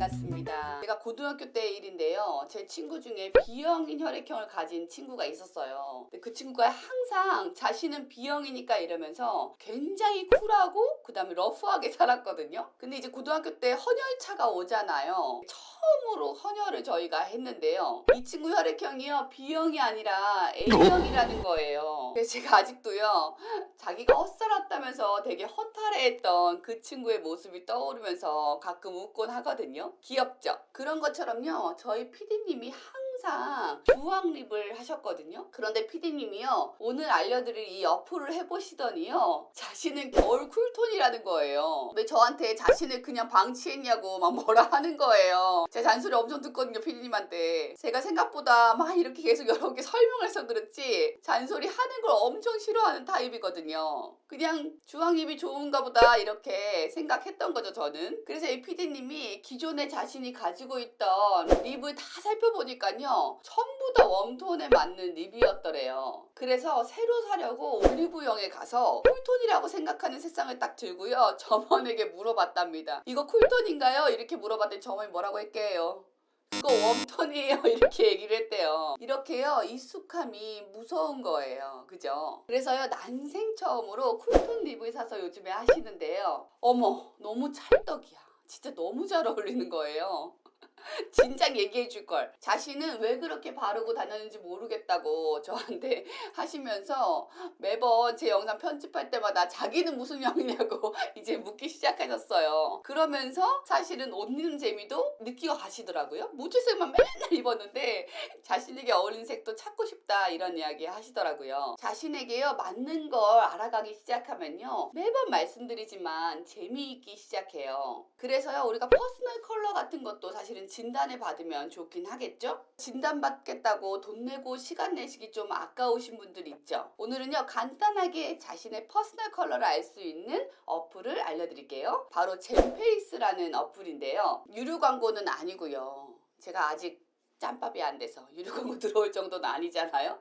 반갑습니다. 제가 고등학교 때 일인데요. 제 친구 중에 B형인 혈액형을 가진 친구가 있었어요. 근데 그 친구가 항상 자신은 B형이니까 이러면서 굉장히 쿨하고 그 다음에 러프하게 살았거든요. 근데 이제 고등학교 때 헌혈차가 오잖아요. 처음으로 헌혈을 저희가 했는데요. 이 친구 혈액형이요, B형이 아니라 A형이라는 거예요. 그래서 제가 아직도요, 자기가 헛살았다면서 되게 허탈해했던 그 친구의 모습이 떠오르면서 가끔 웃곤 하거든요. 귀엽죠? 그런 것처럼요, 저희 PD님이 항상 주황립을 하셨거든요. 그런데 PD님이요, 오늘 알려드릴 이 어플을 해보시더니요, 자신은 겨울 쿨톤이라는 거예요. 왜 저한테 자신을 그냥 방치했냐고 막 뭐라 하는 거예요. 제가 잔소리 엄청 듣거든요, PD님한테. 제가 생각보다 막 이렇게 계속 여러 개 설명해서 그렇지 잔소리 하는 걸 엄청 싫어하는 타입이거든요. 그냥 주황립이 좋은가 보다 이렇게 생각했던 거죠, 저는. 그래서 이 PD님이 기존에 자신이 가지고 있던 립을 다 살펴보니까요, 전부 다 웜톤에 맞는 립이었더래요. 그래서 새로 사려고 올리브영에 가서 쿨톤이라고 생각하는 색상을 딱 들고요, 점원에게 물어봤답니다. 이거 쿨톤인가요? 이렇게 물어봤더니 점원이 뭐라고 했게요? 그거 웜톤이에요. 이렇게 얘기를 했대요. 이렇게요, 익숙함이 무서운 거예요. 그죠? 그래서요, 난생 처음으로 쿨톤 립을 사서 요즘에 하시는데요. 어머, 너무 찰떡이야. 진짜 너무 잘 어울리는 거예요. 진작 얘기해 줄걸. 자신은 왜 그렇게 바르고 다녔는지 모르겠다고 저한테 하시면서 매번 제 영상 편집할 때마다 자기는 무슨 형이냐고 이제 묻기 시작하셨어요. 그러면서 사실은 옷 입는 재미도 느끼고 가시더라고요. 무채색만 맨날 입었는데 자신에게 어울리는 색도 찾고 싶다, 이런 이야기 하시더라고요. 자신에게요, 맞는 걸 알아가기 시작하면요, 매번 말씀드리지만 재미있기 시작해요. 그래서요, 우리가 퍼스널 컬러 같은 것도 사실은 진단을 받으면 좋긴 하겠죠? 진단받겠다고 돈 내고 시간 내시기 좀 아까우신 분들 있죠? 오늘은요, 간단하게 자신의 퍼스널 컬러를 알 수 있는 어플을 알려드릴게요. 바로 젠페이스라는 어플인데요. 유료 광고는 아니고요. 제가 아직 짬밥이 안 돼서 유료 광고 들어올 정도는 아니잖아요.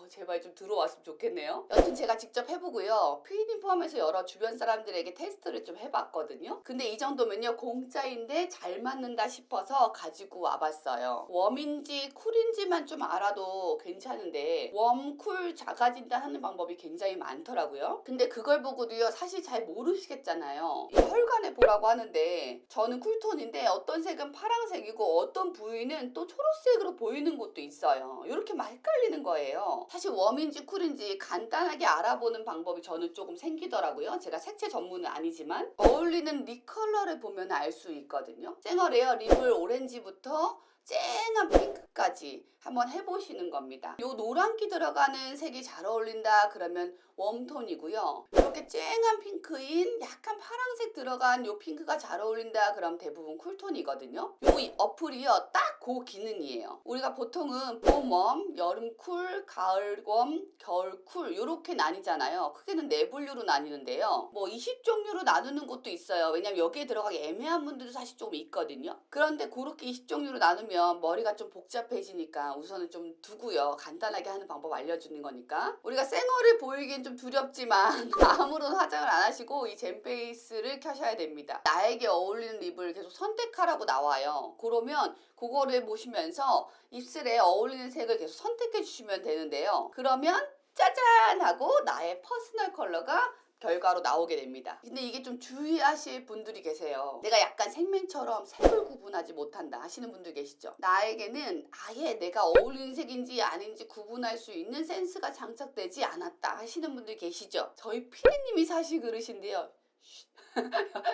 제발 좀 들어왔으면 좋겠네요. 여튼 제가 직접 해보고요, 피디님 포함해서 여러 주변 사람들에게 테스트를 좀 해봤거든요. 근데 이 정도면요, 공짜인데 잘 맞는다 싶어서 가지고 와봤어요. 웜인지 쿨인지만 좀 알아도 괜찮은데 웜, 쿨, 자가 진단하는 방법이 굉장히 많더라고요. 근데 그걸 보고도요, 사실 잘 모르시겠잖아요. 이 혈관에 보라고 하는데 저는 쿨톤인데 어떤 색은 파란색이고 어떤 부위는 또 초록색으로 보이는 곳도 있어요. 이렇게 막 헷갈리는 거예요. 사실 웜인지 쿨인지 간단하게 알아보는 방법이 저는 조금 생기더라고요. 제가 색채 전문은 아니지만 어울리는 립 컬러를 보면 알 수 있거든요. 쨍얼에요, 립을 오렌지부터 쨍한 핑크까지 한번 해보시는 겁니다. 요 노란기 들어가는 색이 잘 어울린다 그러면 웜톤이고요. 이렇게 쨍한 핑크인 약간 파란색 들어간 요 핑크가 잘 어울린다 그럼 대부분 쿨톤이거든요. 요 어플이요, 딱 그 기능이에요. 우리가 보통은 봄 웜, 여름 쿨, 가을 웜, 겨울 쿨 요렇게 나뉘잖아요. 크게는 네 분류로 나뉘는데요. 뭐 20종류로 나누는 곳도 있어요. 왜냐면 여기에 들어가기 애매한 분들도 사실 조금 있거든요. 그런데 그렇게 20종류로 나누면 머리가 좀 복잡해지니까 우선은 좀 두고요, 간단하게 하는 방법 알려주는 거니까. 우리가 쌩얼을 보이기엔 좀 두렵지만 아무런 화장을 안 하시고 이 젠페이스를 켜셔야 됩니다. 나에게 어울리는 립을 계속 선택하라고 나와요. 그러면 그거를 보시면서 입술에 어울리는 색을 계속 선택해 주시면 되는데요. 그러면 짜잔 하고 나의 퍼스널 컬러가 결과로 나오게 됩니다. 근데 이게 좀 주의하실 분들이 계세요. 내가 약간 생명처럼 색을 구분하지 못한다 하시는 분들 계시죠? 나에게는 아예 내가 어울리는 색인지 아닌지 구분할 수 있는 센스가 장착되지 않았다 하시는 분들 계시죠? 저희 피디님이 사실 그러신데요.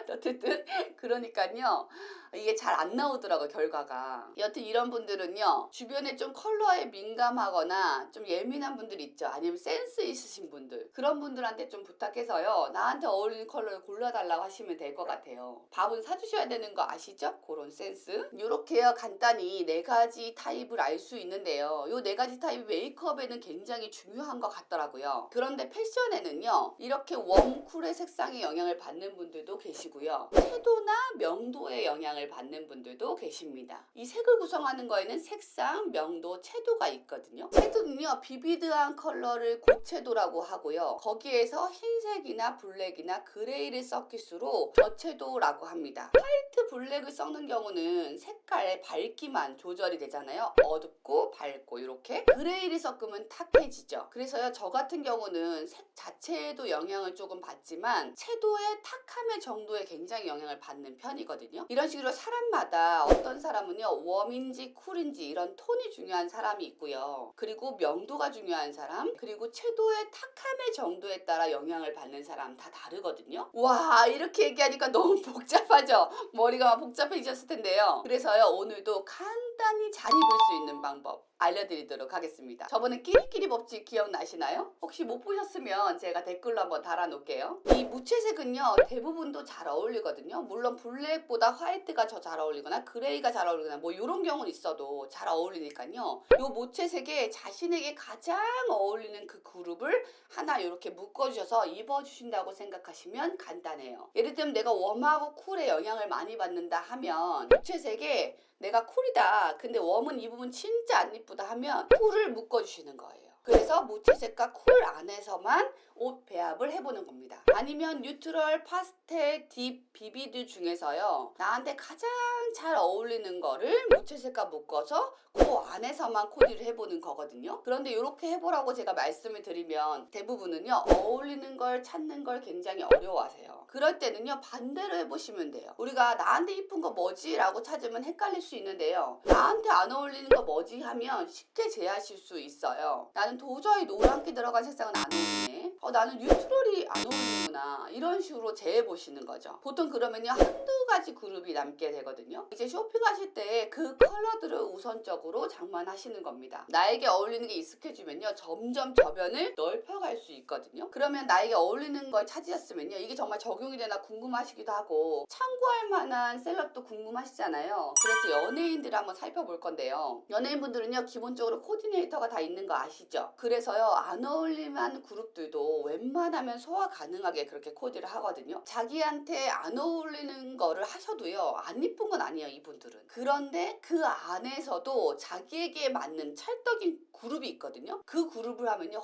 어쨌든 그러니까요, 이게 잘 안 나오더라고요, 결과가. 여튼 이런 분들은요, 주변에 좀 컬러에 민감하거나 좀 예민한 분들 있죠. 아니면 센스 있으신 분들, 그런 분들한테 좀 부탁해서요, 나한테 어울리는 컬러를 골라달라고 하시면 될 것 같아요. 밥은 사주셔야 되는 거 아시죠? 그런 센스. 이렇게요, 간단히 네 가지 타입을 알 수 있는데요, 요 네 가지 타입이 메이크업에는 굉장히 중요한 것 같더라고요. 그런데 패션에는요, 이렇게 웜, 쿨의 색상의 영향을 받는 분들도 계시고요, 채도나 명도의 영향을 영향을 받는 분들도 계십니다. 이 색을 구성하는 거에는 색상, 명도, 채도가 있거든요. 채도는요, 비비드한 컬러를 고채도라고 하고요. 거기에서 흰색이나 블랙이나 그레이를 섞일수록 저채도라고 합니다. 화이트 블랙을 섞는 경우는 색깔의 밝기만 조절이 되잖아요. 어둡고 밝고 이렇게. 그레이를 섞으면 탁해지죠. 그래서요, 저 같은 경우는 색 자체에도 영향을 조금 받지만 채도의 탁함의 정도에 굉장히 영향을 받는 편이거든요. 이런 식으로 사람마다 어떤 사람은요, 웜인지 쿨인지 이런 톤이 중요한 사람이 있고요. 그리고 명도가 중요한 사람, 그리고 채도의 탁함의 정도에 따라 영향을 받는 사람 다 다르거든요. 와, 이렇게 얘기하니까 너무 복잡하죠? 머리가 복잡해지셨을 텐데요. 그래서요, 오늘도 간단히 잘 입을 수 있는 방법 알려드리도록 하겠습니다. 저번에 끼리끼리 법칙 기억나시나요? 혹시 못 보셨으면 제가 댓글로 한번 달아놓을게요. 이 무채색은요, 대부분도 잘 어울리거든요. 물론 블랙보다 화이트가 더 잘 어울리거나 그레이가 잘 어울리거나 뭐 이런 경우는 있어도 잘 어울리니까요. 이 무채색에 자신에게 가장 어울리는 그 그룹을 하나 이렇게 묶어주셔서 입어주신다고 생각하시면 간단해요. 예를 들면 내가 웜하고 쿨에 영향을 많이 받는다 하면 무채색에 내가 쿨이다, 근데 웜은 입으면 진짜 안 이쁘다 하면 쿨을 묶어주시는 거예요. 그래서 무채색과 쿨 안에서만 옷 배합을 해보는 겁니다. 아니면 뉴트럴, 파스텔, 딥, 비비드 중에서요, 나한테 가장 잘 어울리는 거를 무채색과 묶어서 그 안에서만 코디를 해보는 거거든요. 그런데 이렇게 해보라고 제가 말씀을 드리면 대부분은요, 어울리는 걸 찾는 걸 굉장히 어려워하세요. 그럴 때는요, 반대로 해보시면 돼요. 우리가 나한테 이쁜 거 뭐지? 라고 찾으면 헷갈릴 수 있는데요, 나한테 안 어울리는 거 뭐지? 하면 쉽게 제하실 수 있어요. 나는 도저히 노란기 들어간 색상은 안 어울리네. 나는 뉴트럴이 안 어울리는구나. 이런 식으로 재해보시는 거죠. 보통 그러면요, 한두 가지 그룹이 남게 되거든요. 이제 쇼핑하실 때 그 컬러들을 우선적으로 장만하시는 겁니다. 나에게 어울리는 게 익숙해지면요, 점점 저변을 넓혀갈 수 있거든요. 그러면 나에게 어울리는 걸 찾으셨으면요, 이게 정말 적용이 되나 궁금하시기도 하고 참고할 만한 셀럽도 궁금하시잖아요. 그래서 연예인들을 한번 살펴볼 건데요, 연예인분들은요, 기본적으로 코디네이터가 다 있는 거 아시죠? 그래서요, 안 어울릴만한 그룹들도 웬만하면 소화 가능하게 그렇게 코디를 하거든요. 자기한테 안 어울리는 거를 하셔도요, 안 이쁜 건 아니에요, 이분들은. 그런데 그 안에서도 자기에게 맞는 찰떡인 그룹이 있거든요. 그 그룹을 하면요,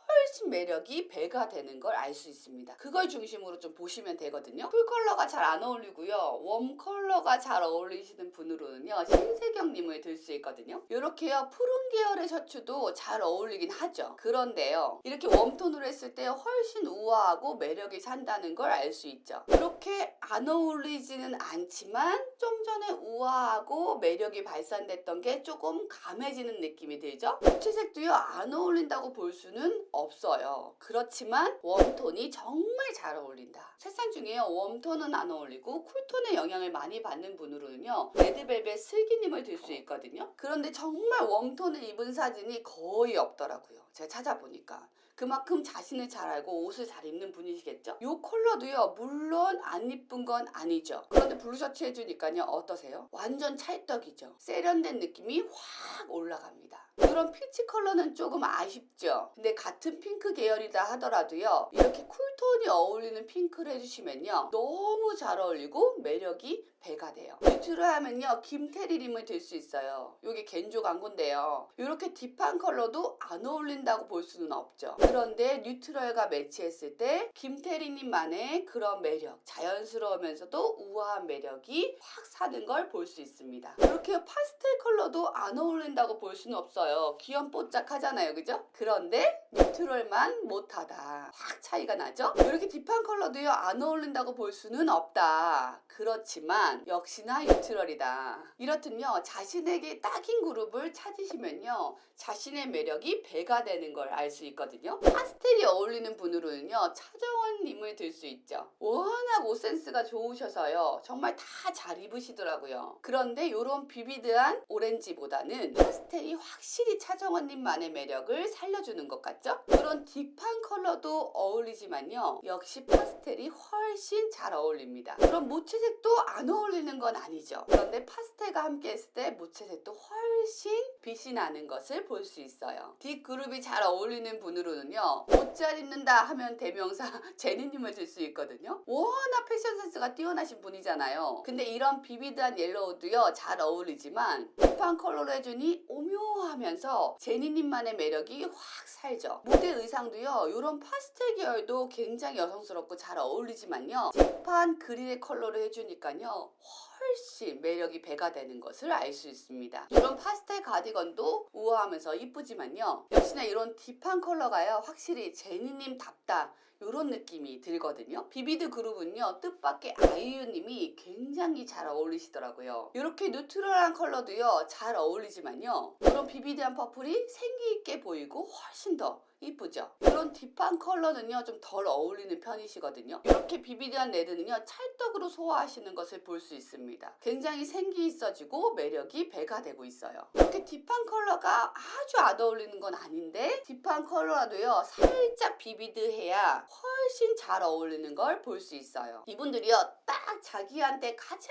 훨씬 매력이 배가 되는 걸 알 수 있습니다. 그걸 중심으로 좀 보시면 되거든요. 풀 컬러가 잘 안 어울리고요, 웜 컬러가 잘 어울리시는 분으로는요, 신세경님을 들 수 있거든요. 이렇게요, 푸른 계열의 셔츠도 잘 어울리긴 하죠. 그런데요, 이렇게 웜톤으로 했을 때 훨씬 우아하고 매력이 산다는 걸 알 수 있죠. 이렇게 안 어울리지는 않지만 좀 전에 우아하고 매력이 발산됐던 게 조금 감해지는 느낌이 들죠. 무채색도요, 안 어울린다고 볼 수는 없어요. 그렇지만 웜톤이 정말 잘 어울린다. 색상 중에요, 웜톤은 안 어울리고 쿨톤의 영향을 많이 받는 분으로는요, 레드벨벳 슬기님을 들 수 있거든요. 그런데 정말 웜톤을 입은 사진이 거의 없더라고요, 제가 찾아보니까. 그만큼 자신을 잘 알고 옷을 잘 입는 분이시겠죠? 이 컬러도요, 물론 안 이쁜 건 아니죠. 그런데 블루셔츠 해주니까요, 어떠세요? 완전 찰떡이죠. 세련된 느낌이 확 올라갑니다. 이런 피치 컬러는 조금 아쉽죠. 근데 같은 핑크 계열이다 하더라도요, 이렇게 쿨톤이 어울리는 핑크를 해주시면요, 너무 잘 어울리고 매력이 배가 돼요. 뉴트럴 하면요, 김태리님을 들 수 있어요. 이게 겐조 광고인데요, 이렇게 딥한 컬러도 안 어울린다고 볼 수는 없죠. 그런데 뉴트럴과 매치했을 때 김태리님만의 그런 매력, 자연스러우면서도 우아한 매력이 확 사는 걸 볼 수 있습니다. 이렇게 파스텔 컬러도 안 어울린다고 볼 수는 없어요. 귀염뽀짝하잖아요, 그죠? 그런데 뉴트럴만 못하다, 확 차이가 나죠? 이렇게 딥한 컬러도요, 안 어울린다고 볼 수는 없다. 그렇지만 역시나 뉴트럴이다. 이렇듯요, 자신에게 딱인 그룹을 찾으시면요, 자신의 매력이 배가 되는 걸 알 수 있거든요. 파스텔이 어울리는 분으로는요, 차정원님을 들 수 있죠. 워낙 옷 센스가 좋으셔서요, 정말 다 잘 입으시더라고요. 그런데 이런 비비드한 오렌지보다는 파스텔이 확실히 차정원님만의 매력을 살려주는 것 같죠? 그런 딥한 컬러도 어울리지만요, 역시 파스텔이 훨씬 잘 어울립니다. 그럼 무채색도 안 어울리는 어울리는 건 아니죠. 그런데 파스텔과 함께 했을 때 무채색도 훨씬 빛이 나는 것을 볼 수 있어요. 뒷그룹이 잘 어울리는 분으로는요, 옷 잘 입는다 하면 대명사 제니님을 들 수 있거든요. 워낙 패션 센스가 뛰어나신 분이잖아요. 근데 이런 비비드한 옐로우도요 잘 어울리지만 딥한 컬러로 해주니 오묘하면서 제니님만의 매력이 확 살죠. 무대 의상도요 이런 파스텔 계열도 굉장히 여성스럽고 잘 어울리지만요, 딥한 그릴의 컬러로 해주니까요 훨씬 매력이 배가 되는 것을 알 수 있습니다. 이런 파스텔 가디건도 우아하면서 이쁘지만요, 역시나 이런 딥한 컬러가요 확실히 제니님답다 이런 느낌이 들거든요. 비비드 그룹은요 뜻밖의 아이유님이 굉장히 잘 어울리시더라고요. 이렇게 뉴트럴한 컬러도요 잘 어울리지만요, 이런 비비드한 퍼플이 생기있게 보이고 훨씬 더 이쁘죠. 이런 딥한 컬러는요 좀 덜 어울리는 편이시거든요. 이렇게 비비드한 레드는요 찰떡으로 소화하시는 것을 볼 수 있습니다. 굉장히 생기 있어지고 매력이 배가 되고 있어요. 이렇게 딥한 컬러가 아주 안 어울리는 건 아닌데 딥한 컬러라도요 살짝 비비드해야 훨씬 잘 어울리는 걸 볼 수 있어요. 이분들이요 딱 자기한테 가장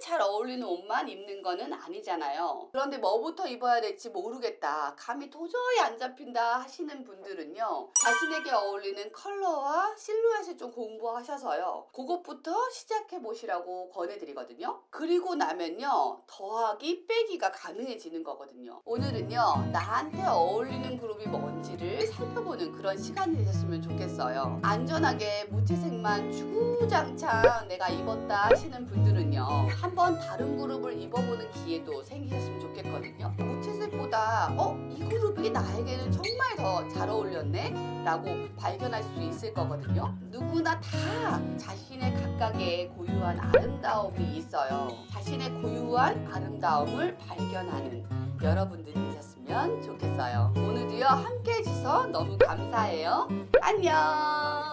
잘 어울리는 옷만 입는 거는 아니잖아요. 그런데 뭐부터 입어야 될지 모르겠다, 감이 도저히 안 잡힌다 하시는 분들은요, 자신에게 어울리는 컬러와 실루엣을 좀 공부하셔서요 그것부터 시작해 보시라고 권해드리거든요. 그리고 나면요 더하기 빼기가 가능해지는 거거든요. 오늘은요 나한테 어울리는 그룹이 뭔지를 살펴보는 그런 시간이 되셨으면 좋겠어요. 안전하게 무채색만 주구장창 내가 입었다 하시는 분들은요 한번 다른 그룹을 입어보는 기회도 생기셨으면 좋겠거든요. 무채색보다 이 그룹이 나에게는 정말 더 잘 어울렸네 라고 발견할 수 있을 거거든요. 누구나 다 자신의 각각의 고유한 아름다움이 있어요. 자신의 고유한 아름다움을 발견하는 여러분들이 되셨으면 좋겠어요. 오늘도요 함께 해주셔서 너무 감사해요. 안녕.